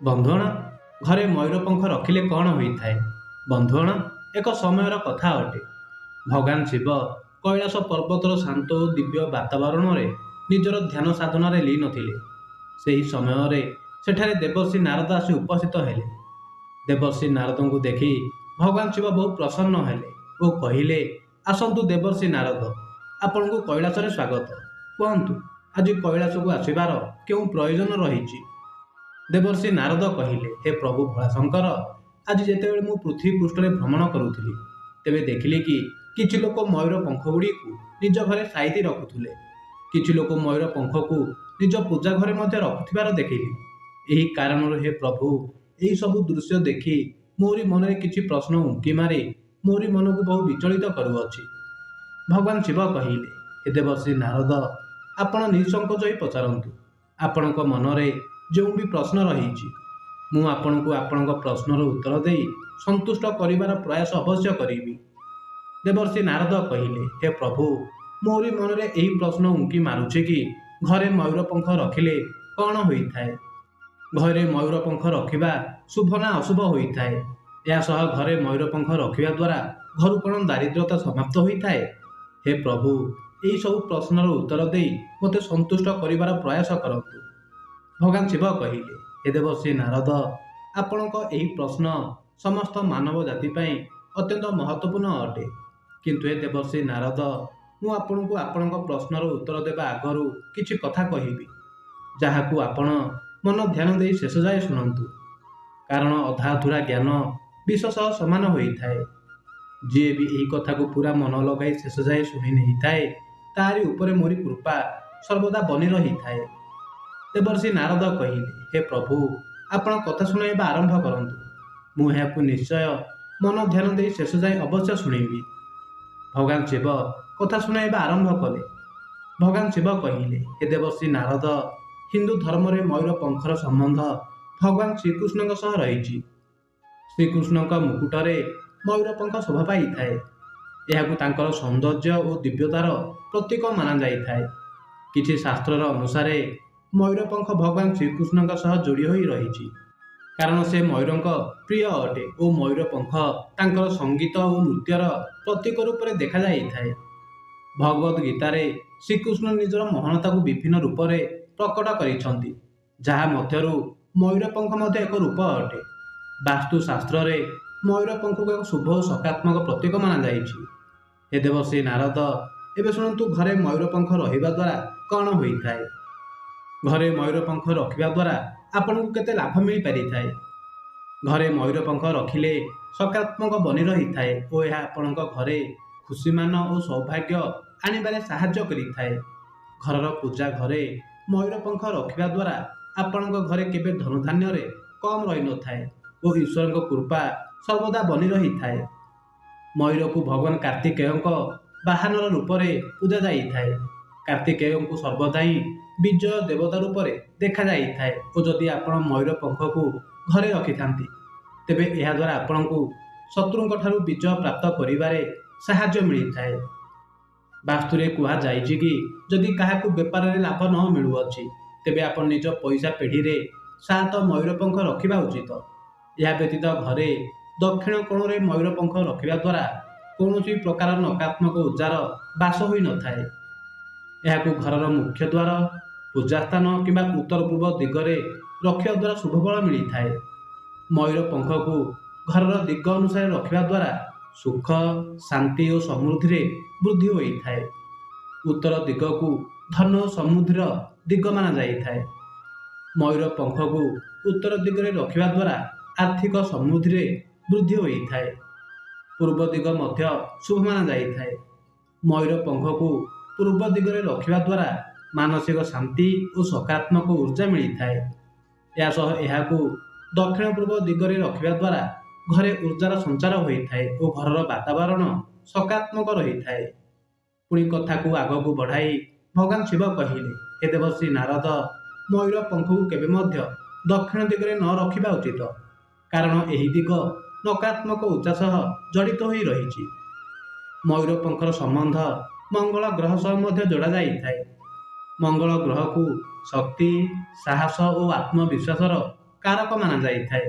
ବନ୍ଧୁଗଣ, ଘରେ ମୟୂରପଙ୍ଖ ରଖିଲେ କ'ଣ ହୋଇଥାଏ? ବନ୍ଧୁଗଣ, ଏକ ସମୟର କଥା ଅଟେ। ଭଗବାନ ଶିବ କୈଳାସ ପର୍ବତର ଶାନ୍ତ ଓ ଦିବ୍ୟ ବାତାବରଣରେ ନିଜର ଧ୍ୟାନ ସାଧନାରେ ଲୀନ ଥିଲେ। ସେହି ସମୟରେ ସେଠାରେ ଦେବର୍ଷି ନାରଦ ଆସି ଉପସ୍ଥିତ ହେଲେ। ଦେବର୍ଷି ନାରଦଙ୍କୁ ଦେଖି ଭଗବାନ ଶିବ ବହୁ ପ୍ରସନ୍ନ ହେଲେ ଓ କହିଲେ, ଆସନ୍ତୁ ଦେବର୍ଷି ନାରଦ, ଆପଣଙ୍କୁ କୈଳାସରେ ସ୍ୱାଗତ। କୁହନ୍ତୁ, ଆଜି କୈଳାସକୁ ଆସିବାର କେଉଁ ପ୍ରୟୋଜନ ରହିଛି? ଦେବର୍ଷି ନାରଦ କହିଲେ, ହେ ପ୍ରଭୁ ଭୋଳାଶଙ୍କର, ଆଜି ଯେତେବେଳେ ମୁଁ ପୃଥିବୀ ପୃଷ୍ଠରେ ଭ୍ରମଣ କରୁଥିଲି, ତେବେ ଦେଖିଲି କି କିଛି ଲୋକ ମୟୂର ପଙ୍ଖଗୁଡ଼ିକୁ ନିଜ ଘରେ ସାଇତି ରଖୁଥିଲେ। କିଛି ଲୋକ ମୟୂର ପଙ୍ଖକୁ ନିଜ ପୂଜା ଘରେ ମଧ୍ୟ ରଖୁଥିବାର ଦେଖିଲି। ଏହି କାରଣରୁ ହେ ପ୍ରଭୁ, ଏହି ସବୁ ଦୃଶ୍ୟ ଦେଖି ମୋରି ମନରେ କିଛି ପ୍ରଶ୍ନ ଉଙ୍କି ମାରି ମୋରି ମନକୁ ବହୁ ବିଚଳିତ କରୁଅଛି। ଭଗବାନ ଶିବ କହିଲେ, ହେ ଦେବର୍ଷି ନାରଦ, ଆପଣ ନିଃସଙ୍କୋଚ ହୋଇ ପଚାରନ୍ତୁ। ଆପଣଙ୍କ ମନରେ ଯେଉଁ ବି ପ୍ରଶ୍ନ ରହିଛି, ମୁଁ ଆପଣଙ୍କୁ ଆପଣଙ୍କ ପ୍ରଶ୍ନର ଉତ୍ତର ଦେଇ ସନ୍ତୁଷ୍ଟ କରିବାର ପ୍ରୟାସ ଅବଶ୍ୟ କରିବି। ଦେବର୍ଷି ନାରଦ କହିଲେ, ହେ ପ୍ରଭୁ, ମୋରି ମନରେ ଏହି ପ୍ରଶ୍ନ ଉଙ୍କି ମାରୁଛି କି ଘରେ ମୟୂରପଙ୍ଖ ରଖିଲେ କ'ଣ ହୋଇଥାଏ? ଘରେ ମୟୂରପଙ୍ଖ ରଖିବା ଶୁଭ ନା ଅଶୁଭ ହୋଇଥାଏ? ଏହା ସହ ଘରେ ମୟୂରପଙ୍ଖ ରଖିବା ଦ୍ୱାରା ଘରୁ କ'ଣ ଦାରିଦ୍ର୍ୟତା ସମାପ୍ତ ହୋଇଥାଏ? ହେ ପ୍ରଭୁ, ଏହି ସବୁ ପ୍ରଶ୍ନର ଉତ୍ତର ଦେଇ ମୋତେ ସନ୍ତୁଷ୍ଟ କରିବାର ପ୍ରୟାସ କରନ୍ତୁ। ଭଗବାନ ଶିବ କହିଲେ, ହେ ଦେବର୍ଷି ନାରଦ, ଆପଣଙ୍କ ଏହି ପ୍ରଶ୍ନ ସମସ୍ତ ମାନବ ଜାତି ପାଇଁ ଅତ୍ୟନ୍ତ ମହତ୍ତ୍ୱପୂର୍ଣ୍ଣ ଅଟେ। କିନ୍ତୁ ହେ ଦେବର୍ଷି ନାରଦ, ମୁଁ ଆପଣଙ୍କୁ ଆପଣଙ୍କ ପ୍ରଶ୍ନର ଉତ୍ତର ଦେବା ଆଗରୁ କିଛି କଥା କହିବି, ଯାହାକୁ ଆପଣ ମନ ଧ୍ୟାନ ଦେଇ ଶେଷ ଯାଏ ଶୁଣନ୍ତୁ। କାରଣ ଅଧାଅଧୁରା ଜ୍ଞାନ ବିଷ ସହ ସମାନ ହୋଇଥାଏ। ଯିଏ ବି ଏହି କଥାକୁ ପୁରା ମନ ଲଗାଇ ଶେଷ ଯାଏ ଶୁଣି ନେଇଥାଏ, ତାହାରି ଉପରେ ମୋରି କୃପା ସର୍ବଦା ବନି ରହିଥାଏ। ଦେବର୍ଷି ନାରଦ କହିଲେ, ହେ ପ୍ରଭୁ, ଆପଣ କଥା ଶୁଣାଇବା ଆରମ୍ଭ କରନ୍ତୁ। ମୁଁ ଏହାକୁ ନିଶ୍ଚୟ ମନ ଧ୍ୟାନ ଦେଇ ଶେଷ ଯାଏ ଅବଶ୍ୟ ଶୁଣିବି। ଭଗବାନ ଶିବ କଥା ଶୁଣାଇବା ଆରମ୍ଭ କଲେ। ଭଗବାନ ଶିବ କହିଲେ, ହେ ଦେବର୍ଷି ନାରଦ, ହିନ୍ଦୁ ଧର୍ମରେ ମୟୂର ପଙ୍ଖର ସମ୍ବନ୍ଧ ଭଗବାନ ଶ୍ରୀକୃଷ୍ଣଙ୍କ ସହ ରହିଛି। ଶ୍ରୀକୃଷ୍ଣଙ୍କ ମୁକୁଟରେ ମୟୂର ପଙ୍ଖ ଶୋଭା ପାଇଥାଏ। ଏହାକୁ ତାଙ୍କର ସୌନ୍ଦର୍ଯ୍ୟ ଓ ଦିବ୍ୟତାର ପ୍ରତୀକ ମାନାଯାଇଥାଏ। କିଛି ଶାସ୍ତ୍ରର ଅନୁସାରେ ମୟୂରପଙ୍ଖ ଭଗବାନ ଶ୍ରୀକୃଷ୍ଣଙ୍କ ସହ ଯୋଡ଼ି ହୋଇ ରହିଛି, କାରଣ ସେ ମୟୂରଙ୍କ ପ୍ରିୟ ଅଟେ ଓ ମୟୂରପଙ୍ଖ ତାଙ୍କର ସଙ୍ଗୀତ ଓ ନୃତ୍ୟର ପ୍ରତୀକ ରୂପରେ ଦେଖାଯାଇଥାଏ। ଭଗବଦ୍ ଗୀତାରେ ଶ୍ରୀକୃଷ୍ଣ ନିଜର ମହାନତାକୁ ବିଭିନ୍ନ ରୂପରେ ପ୍ରକଟ କରିଛନ୍ତି, ଯାହା ମଧ୍ୟରୁ ମୟୂରପଙ୍ଖ ମଧ୍ୟ ଏକ ରୂପ ଅଟେ। ବାସ୍ତୁଶାସ୍ତ୍ରରେ ମୟୂରପଙ୍ଖକୁ ଏକ ଶୁଭ ଓ ସକାରାତ୍ମକ ପ୍ରତୀକ ମାନାଯାଇଛି। ହେ ଦେବର୍ଷି ନାରଦ, ଏବେ ଶୁଣନ୍ତୁ, ଘରେ ମୟୂରପଙ୍ଖ ରହିବା ଦ୍ୱାରା କ'ଣ ହୋଇଥାଏ? ଘରେ ମୟୂରପଙ୍ଖ ରଖିବା ଦ୍ୱାରା ଆପଣଙ୍କୁ କେତେ ଲାଭ ମିଳିପାରିଥାଏ? ଘରେ ମୟୂରପଙ୍ଖ ରଖିଲେ ସକାରାତ୍ମକ ବନି ରହିଥାଏ ଓ ଏହା ଆପଣଙ୍କ ଘରେ ଖୁସିମାନ ଓ ସୌଭାଗ୍ୟ ଆଣିବାରେ ସାହାଯ୍ୟ କରିଥାଏ। ଘରର ପୂଜା ଘରେ ମୟୂରପଙ୍ଖ ରଖିବା ଦ୍ୱାରା ଆପଣଙ୍କ ଘରେ କେବେ ଧନଧାନ୍ୟରେ କମ୍ ରହିନଥାଏ ଓ ଈଶ୍ୱରଙ୍କ କୃପା ସର୍ବଦା ବନି ରହିଥାଏ। ମୟୂରକୁ ଭଗବାନ କାର୍ତ୍ତିକେୟଙ୍କ ବାହନର ରୂପରେ ପୂଜା ଯାଇଥାଏ। କାର୍ତ୍ତିକେୟଙ୍କୁ ସର୍ବଦା ହିଁ ବିଜୟ ଦେବତା ରୂପରେ ଦେଖାଯାଇଥାଏ ଓ ଯଦି ଆପଣ ମୟୂର ପଙ୍ଖକୁ ଘରେ ରଖିଥାନ୍ତି, ତେବେ ଏହାଦ୍ୱାରା ଆପଣଙ୍କୁ ଶତ୍ରୁଙ୍କ ଠାରୁ ବିଜୟ ପ୍ରାପ୍ତ କରିବାରେ ସାହାଯ୍ୟ ମିଳିଥାଏ। ବାସ୍ତୁରେ କୁହାଯାଇଛି କି ଯଦି କାହାକୁ ବେପାରରେ ଲାଭ ନ ମିଳୁଅଛି, ତେବେ ଆପଣ ନିଜ ପଇସା ପେଢ଼ିରେ 7 ମୟୂରପଙ୍ଖ ରଖିବା ଉଚିତ। ଏହା ବ୍ୟତୀତ ଘରେ ଦକ୍ଷିଣ କୋଣରେ ମୟୂରପଙ୍ଖ ରଖିବା ଦ୍ୱାରା କୌଣସି ପ୍ରକାର ନକାରାତ୍ମକ ଉର୍ଜାର ବାସ ହୋଇନଥାଏ। ଏହାକୁ ଘରର ମୁଖ୍ୟ ଦ୍ୱାର, ପୂଜାସ୍ଥାନ କିମ୍ବା ଉତ୍ତର ପୂର୍ବ ଦିଗରେ ରଖିବା ଦ୍ୱାରା ଶୁଭଫଳ ମିଳିଥାଏ। ମୟୂର ପଙ୍ଖକୁ ଘରର ଦିଗ ଅନୁସାରେ ରଖିବା ଦ୍ୱାରା ସୁଖ, ଶାନ୍ତି ଓ ସମୃଦ୍ଧିରେ ବୃଦ୍ଧି ହୋଇଥାଏ। ଉତ୍ତର ଦିଗକୁ ଧନ ଓ ସମୃଦ୍ଧିର ଦିଗ ମାନାଯାଇଥାଏ। ମୟୂର ପଙ୍ଖକୁ ଉତ୍ତର ଦିଗରେ ରଖିବା ଦ୍ୱାରା ଆର୍ଥିକ ସମୃଦ୍ଧିରେ ବୃଦ୍ଧି ହୋଇଥାଏ। ପୂର୍ବ ଦିଗ ମଧ୍ୟ ଶୁଭ ମାନାଯାଇଥାଏ। ମୟୂର ପଙ୍ଖକୁ ପୂର୍ବ ଦିଗରେ ରଖିବା ଦ୍ୱାରା ମାନସିକ ଶାନ୍ତି ଓ ସକାରାତ୍ମକ ଉର୍ଜା ମିଳିଥାଏ। ଏହା ସହ ଏହାକୁ ଦକ୍ଷିଣ ପୂର୍ବ ଦିଗରେ ରଖିବା ଦ୍ୱାରା ଘରେ ଉର୍ଜାର ସଞ୍ଚାର ହୋଇଥାଏ ଓ ଘରର ବାତାବରଣ ସକାରାତ୍ମକ ରହିଥାଏ। ପୁଣି କଥାକୁ ଆଗକୁ ବଢ଼ାଇ ଭଗବାନ ଶିବ କହିଲେ, ହେ ଦେବର୍ଷି ନାରଦ, ମୟୂର ପଙ୍ଖକୁ କେବେ ମଧ୍ୟ ଦକ୍ଷିଣ ଦିଗରେ ନ ରଖିବା ଉଚିତ, କାରଣ ଏହି ଦିଗ ନକାରାତ୍ମକ ଉର୍ଜା ସହ ଜଡ଼ିତ ହୋଇ ରହିଛି। ମୟୂର ପଙ୍ଖର ସମ୍ବନ୍ଧ ମଙ୍ଗଳ ଗ୍ରହ ସହ ମଧ୍ୟ ଯୋଡ଼ା ଯାଇଥାଏ। ମଙ୍ଗଳ ଗ୍ରହକୁ ଶକ୍ତି, ସାହସ ଓ ଆତ୍ମବିଶ୍ୱାସର କାରକ ମାନାଯାଇଥାଏ।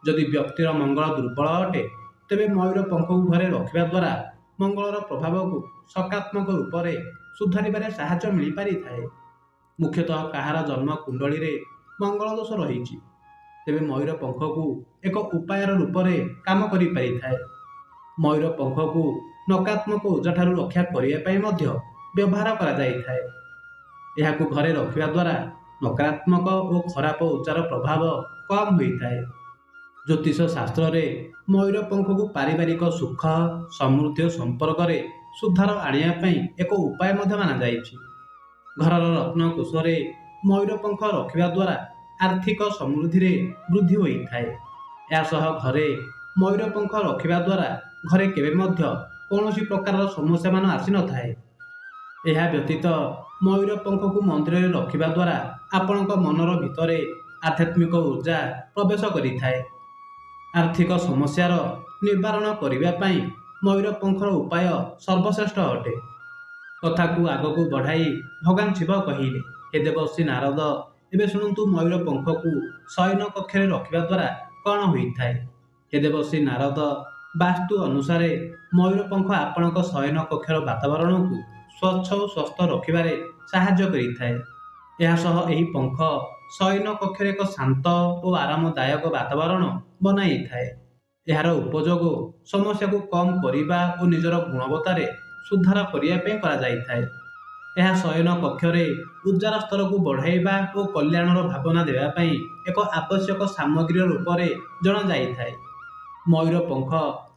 ଯଦି ବ୍ୟକ୍ତିର ମଙ୍ଗଳ ଦୁର୍ବଳ ଅଟେ, ତେବେ ମୟୂର ପଙ୍ଖକୁ ଘରେ ରଖିବା ଦ୍ୱାରା ମଙ୍ଗଳର ପ୍ରଭାବକୁ ସକାରାତ୍ମକ ରୂପରେ ସୁଧାରିବାରେ ସାହାଯ୍ୟ ମିଳିପାରିଥାଏ। ମୁଖ୍ୟତଃ କାହାର ଜନ୍ମ କୁଣ୍ଡଳୀରେ ମଙ୍ଗଳ ଦୋଷ ରହିଛି, ତେବେ ମୟୂର ପଙ୍ଖକୁ ଏକ ଉପାୟର ରୂପରେ କାମ କରିପାରିଥାଏ। ମୟୂର ପଙ୍ଖକୁ ନକାରାତ୍ମକ ଉର୍ଜାଠାରୁ ରକ୍ଷା କରିବା ପାଇଁ ମଧ୍ୟ ବ୍ୟବହାର କରାଯାଇଥାଏ। ଏହାକୁ ଘରେ ରଖିବା ଦ୍ୱାରା ନକାରାତ୍ମକ ଓ ଖରାପ ଉର୍ଜାର ପ୍ରଭାବ କମ୍ ହୋଇଥାଏ। ଜ୍ୟୋତିଷ ଶାସ୍ତ୍ରରେ ମୟୂର ପଙ୍ଖକୁ ପାରିବାରିକ ସୁଖ ସମୃଦ୍ଧି ଓ ସମ୍ପର୍କରେ ସୁଧାର ଆଣିବା ପାଇଁ ଏକ ଉପାୟ ମଧ୍ୟ ମାନାଯାଇଛି। ଘରର ରତ୍ନକୋଷରେ ମୟୂର ପଙ୍ଖ ରଖିବା ଦ୍ୱାରା ଆର୍ଥିକ ସମୃଦ୍ଧିରେ ବୃଦ୍ଧି ହୋଇଥାଏ। ଏହା ସହ ଘରେ ମୟୂର ପଙ୍ଖ ରଖିବା ଦ୍ୱାରା ଘରେ କେବେ ମଧ୍ୟ କୌଣସି ପ୍ରକାରର ସମସ୍ୟାମାନ ଆସିନଥାଏ। ଏହା ବ୍ୟତୀତ ମୟୂର ପଙ୍ଖକୁ ମନ୍ଦିରରେ ରଖିବା ଦ୍ୱାରା ଆପଣଙ୍କ ମନର ଭିତରେ ଆଧ୍ୟାତ୍ମିକ ଉର୍ଜା ପ୍ରବେଶ କରିଥାଏ। ଆର୍ଥିକ ସମସ୍ୟାର ନିବାରଣ କରିବା ପାଇଁ ମୟୂର ପଙ୍ଖର ଉପାୟ ସର୍ବଶ୍ରେଷ୍ଠ ଅଟେ। କଥାକୁ ଆଗକୁ ବଢ଼ାଇ ଭଗବାନ ଶିବ କହିଲେ, ହେ ଦେବର୍ଷି ନାରଦ, ଏବେ ଶୁଣନ୍ତୁ ମୟୂର ପଙ୍ଖକୁ ଶୟନ କକ୍ଷରେ ରଖିବା ଦ୍ୱାରା କ'ଣ ହୋଇଥାଏ। ହେ ଦେବର୍ଷି ନାରଦ, ବାସ୍ତୁ ଅନୁସାରେ ମୟୂର ପଙ୍ଖ ଆପଣଙ୍କ ଶୟନ କକ୍ଷର ବାତାବରଣକୁ ସ୍ୱଚ୍ଛ ଓ ସୁସ୍ଥ ରଖିବାରେ ସାହାଯ୍ୟ କରିଥାଏ। ଏହା ସହ ଏହି ପଙ୍ଖ ଶୟନ କକ୍ଷରେ ଏକ ଶାନ୍ତ ଓ ଆରାମଦାୟକ ବାତାବରଣ ବନାଇଥାଏ। ଏହାର ଉପଯୋଗ ସମସ୍ୟାକୁ କମ୍ କରିବା ଓ ନିଜର ଗୁଣବତ୍ତାରେ ସୁଧାର କରିବା ପାଇଁ କରାଯାଇଥାଏ। ଏହା ଶୟନ କକ୍ଷରେ ଉର୍ଜାର ସ୍ତରକୁ ବଢ଼ାଇବା ଓ କଲ୍ୟାଣର ଭାବନା ଦେବା ପାଇଁ ଏକ ଆବଶ୍ୟକ ସାମଗ୍ରୀ ରୂପରେ ଜଣାଯାଇଥାଏ। ମୟୂର ପଙ୍ଖ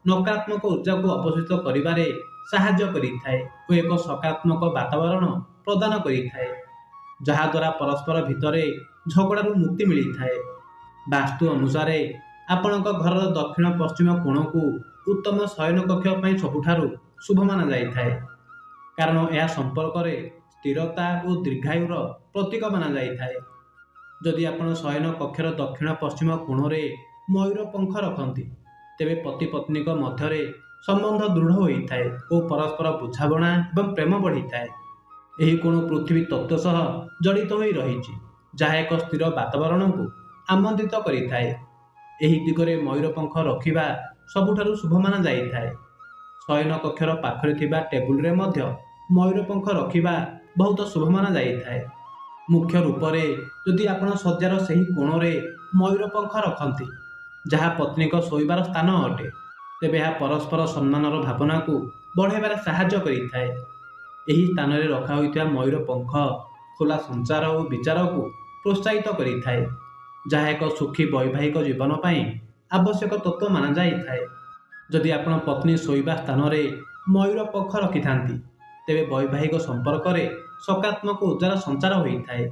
ନକାରାତ୍ମକ ଉର୍ଜାକୁ ଅପସାରିତ କରିବାରେ ସାହାଯ୍ୟ କରିଥାଏ ଓ ଏକ ସକାରାତ୍ମକ ବାତାବରଣ ପ୍ରଦାନ କରିଥାଏ, ଯାହାଦ୍ୱାରା ପରସ୍ପର ଭିତରେ ଝଗଡ଼ାରୁ ମୁକ୍ତି ମିଳିଥାଏ। ବାସ୍ତୁ ଅନୁସାରେ ଆପଣଙ୍କ ଘରର ଦକ୍ଷିଣ ପଶ୍ଚିମ କୋଣକୁ ଉତ୍ତମ ଶୟନ କକ୍ଷ ପାଇଁ ସବୁଠାରୁ ଶୁଭ ମାନାଯାଇଥାଏ, କାରଣ ଏହା ସମ୍ପର୍କରେ ସ୍ଥିରତା ଓ ଦୀର୍ଘାୟୁର ପ୍ରତୀକ ମାନାଯାଇଥାଏ। ଯଦି ଆପଣ ଶୟନ କକ୍ଷର ଦକ୍ଷିଣ ପଶ୍ଚିମ କୋଣରେ ମୟୂର ପଙ୍ଖ ରଖନ୍ତି, ତେବେ ପତି ପତ୍ନୀଙ୍କ ମଧ୍ୟରେ ସମ୍ବନ୍ଧ ଦୃଢ଼ ହୋଇଥାଏ ଓ ପରସ୍ପର ବୁଝାମଣା ଏବଂ ପ୍ରେମ ବଢ଼ିଥାଏ। ଏହି କୋଣ ପୃଥିବୀ ତତ୍ତ୍ୱ ସହ ଜଡ଼ିତ ହୋଇ ରହିଛି, ଯାହା ଏକ ସ୍ଥିର ବାତାବରଣକୁ ଆମନ୍ତ୍ରିତ କରିଥାଏ। ଏହି ଦିଗରେ ମୟୂର ପଙ୍ଖ ରଖିବା ସବୁଠାରୁ ଶୁଭ ମାନାଯାଇଥାଏ। ଶୟନ କକ୍ଷର ପାଖରେ ଥିବା ଟେବୁଲରେ ମଧ୍ୟ ମୟୂର ପଙ୍ଖ ରଖିବା ବହୁତ ଶୁଭ ମାନାଯାଇଥାଏ। ମୁଖ୍ୟ ରୂପରେ ଯଦି ଆପଣ ଶଯ୍ୟାର ସେହି କୋଣରେ ମୟୂର ପଙ୍ଖ ରଖନ୍ତି, ଯାହା ପତ୍ନୀଙ୍କ ଶୋଇବାର ସ୍ଥାନ ଅଟେ, ତେବେ ଏହା ପରସ୍ପର ସମ୍ମାନର ଭାବନାକୁ ବଢ଼ାଇବାରେ ସାହାଯ୍ୟ କରିଥାଏ। ଏହି ସ୍ଥାନରେ ରଖାହୋଇଥିବା ମୟୂର ପଙ୍ଖ ଖୋଲା ସଞ୍ଚାର ଓ ବିଚାରକୁ ପ୍ରୋତ୍ସାହିତ କରିଥାଏ, ଯାହା ଏକ ସୁଖୀ ବୈବାହିକ ଜୀବନ ପାଇଁ ଆବଶ୍ୟକ ତତ୍ତ୍ୱ ମାନାଯାଇଥାଏ। ଯଦି ଆପଣ ପତ୍ନୀ ଶୋଇବା ସ୍ଥାନରେ ମୟୂର ପଙ୍ଖ ରଖିଥାନ୍ତି, ତେବେ ବୈବାହିକ ସମ୍ପର୍କରେ ସକାରାତ୍ମକ ଉର୍ଜାର ସଞ୍ଚାର ହୋଇଥାଏ।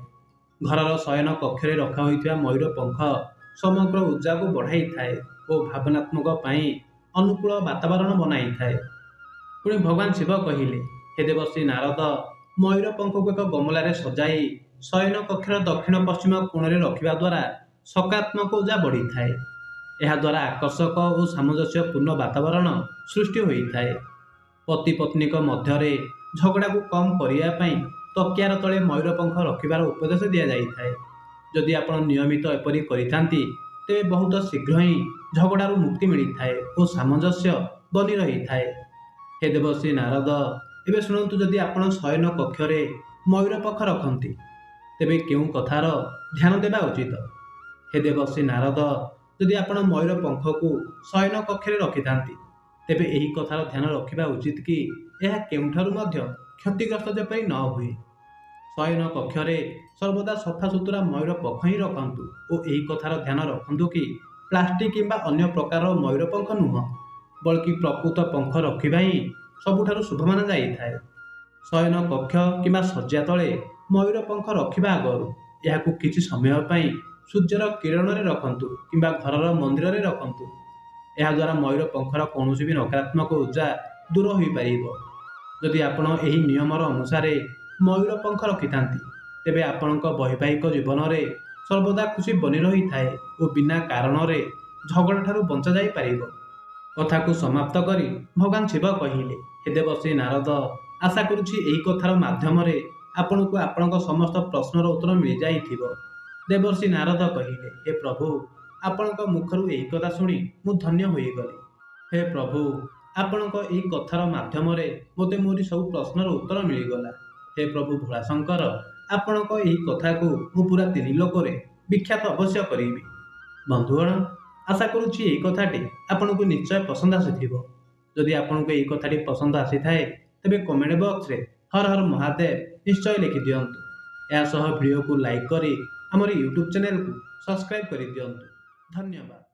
ଘରର ଶୟନ କକ୍ଷରେ ରଖାହୋଇଥିବା ମୟୂର ପଙ୍ଖ ସମଗ୍ର ଉର୍ଜାକୁ ବଢ଼ାଇଥାଏ ଓ ଭାବନାତ୍ମକ ପାଇଁ ଅନୁକୂଳ ବାତାବରଣ ବନାଇଥାଏ। ପୁଣି ଭଗବାନ ଶିବ କହିଲେ, ହେ ଦେବର୍ଷି ନାରଦ, ମୟୂର ପଙ୍ଖକୁ ଏକ ଗମଲାରେ ସଜାଇ ଶୟନ କକ୍ଷର ଦକ୍ଷିଣ ପଶ୍ଚିମ କୋଣରେ ରଖିବା ଦ୍ୱାରା ସକାରାତ୍ମକ ଉର୍ଜା ବଢ଼ିଥାଏ। ଏହାଦ୍ୱାରା ଆକର୍ଷକ ଓ ସାମଞ୍ଜସ୍ୟପୂର୍ଣ୍ଣ ବାତାବରଣ ସୃଷ୍ଟି ହୋଇଥାଏ। ପତି ପତ୍ନୀଙ୍କ ମଧ୍ୟରେ ଝଗଡ଼ାକୁ କମ୍ କରିବା ପାଇଁ ତକିଆର ତଳେ ମୟୂର ପଙ୍ଖ ରଖିବାର ଉପଦେଶ ଦିଆଯାଇଥାଏ। ଯଦି ଆପଣ ନିୟମିତ ଏପରି କରିଥାନ୍ତି, ତେବେ ବହୁତ ଶୀଘ୍ର ହିଁ ଝଗଡ଼ାରୁ ମୁକ୍ତି ମିଳିଥାଏ ଓ ସାମଞ୍ଜସ୍ୟ ବନି ରହିଥାଏ। ହେ ଦେବର୍ଷି ନାରଦ, ଏବେ ଶୁଣନ୍ତୁ, ଯଦି ଆପଣ ଶୟନ କକ୍ଷରେ ମୟୂର ପଙ୍ଖ ରଖନ୍ତି, ତେବେ କେଉଁ କଥାର ଧ୍ୟାନ ଦେବା ଉଚିତ? ହେ ଦେବର୍ଷି ନାରଦ, ଯଦି ଆପଣ ମୟୂର ପଙ୍ଖକୁ ଶୟନ କକ୍ଷରେ ରଖିଥାନ୍ତି, ତେବେ ଏହି କଥାର ଧ୍ୟାନ ରଖିବା ଉଚିତ କି ଏହା କେଉଁଠାରୁ ମଧ୍ୟ କ୍ଷତିଗ୍ରସ୍ତ ଯେପରି ନ ହୁଏ। ଶୟନ କକ୍ଷରେ ସର୍ବଦା ସଫାସୁତୁରା ମୟୂର ପଙ୍ଖ ହିଁ ରଖନ୍ତୁ ଓ ଏହି କଥାର ଧ୍ୟାନ ରଖନ୍ତୁ କି ପ୍ଲାଷ୍ଟିକ କିମ୍ବା ଅନ୍ୟ ପ୍ରକାରର ମୟୂର ପଙ୍ଖ ନୁହଁ, ବଲ୍କି ପ୍ରକୃତ ପଙ୍ଖ ରଖିବା ହିଁ ସବୁଠାରୁ ଶୁଭ ମାନାଯାଇଥାଏ। ଶୟନ କକ୍ଷ କିମ୍ବା ଶଯ୍ୟା ତଳେ ମୟୂର ପଙ୍ଖ ରଖିବା ଆଗରୁ ଏହାକୁ କିଛି ସମୟ ପାଇଁ ସୂର୍ଯ୍ୟର କିରଣରେ ରଖନ୍ତୁ କିମ୍ବା ଘରର ମନ୍ଦିରରେ ରଖନ୍ତୁ। ଏହାଦ୍ୱାରା ମୟୂର ପଙ୍ଖର କୌଣସି ବି ନକାରାତ୍ମକ ଉର୍ଜା ଦୂର ହୋଇପାରିବ। ଯଦି ଆପଣ ଏହି ନିୟମର ଅନୁସାରେ ମୟୂର ପଙ୍ଖ ରଖିଥାନ୍ତି, ତେବେ ଆପଣଙ୍କ ବୈବାହିକ ଜୀବନରେ ସର୍ବଦା ଖୁସି ବନି ରହିଥାଏ ଓ ବିନା କାରଣରେ ଝଗଡ଼ାଠାରୁ ବଞ୍ଚାଯାଇପାରିବ। କଥାକୁ ସମାପ୍ତ କରି ଭଗବାନ ଶିବ କହିଲେ, ହେ ଦେବର୍ଷି ନାରଦ, ଆଶା କରୁଛି ଏହି କଥାର ମାଧ୍ୟମରେ ଆପଣଙ୍କୁ ଆପଣଙ୍କ ସମସ୍ତ ପ୍ରଶ୍ନର ଉତ୍ତର ମିଳିଯାଇଥିବ। ଦେବର୍ଷି ନାରଦ କହିଲେ, ହେ ପ୍ରଭୁ, ଆପଣଙ୍କ ମୁଖରୁ ଏହି କଥା ଶୁଣି ମୁଁ ଧନ୍ୟ ହୋଇଗଲି। ହେ ପ୍ରଭୁ, ଆପଣଙ୍କ ଏହି କଥାର ମାଧ୍ୟମରେ ମୋତେ ମୋରି ସବୁ ପ୍ରଶ୍ନର ଉତ୍ତର ମିଳିଗଲା। ହେ ପ୍ରଭୁ ଭୋଳାଶଙ୍କର, ଆପଣଙ୍କ ଏହି କଥାକୁ ମୁଁ ପୁରା 3 ଲୋକରେ ବିଖ୍ୟାତ ଅବଶ୍ୟ କରିବି। ବନ୍ଧୁଗଣ, ଆଶା କରୁଛି ଏହି କଥାଟି ଆପଣଙ୍କୁ ନିଶ୍ଚୟ ପସନ୍ଦ ଆସିଥିବ। ଯଦି ଆପଣଙ୍କୁ ଏହି କଥାଟି ପସନ୍ଦ ଆସିଥାଏ ତେବେ କମେଣ୍ଟ ବକ୍ସରେ ହର ହର ମହାଦେବ ନିଶ୍ଚୟ ଲେଖିଦିଅନ୍ତୁ। ଏହା ସହ ଭିଡ଼ିଓକୁ ଲାଇକ୍ କରି ଆମର ୟୁଟ୍ୟୁବ୍ ଚ୍ୟାନେଲକୁ ସବସ୍କ୍ରାଇବ୍ କରିଦିଅନ୍ତୁ। ଧନ୍ୟବାଦ।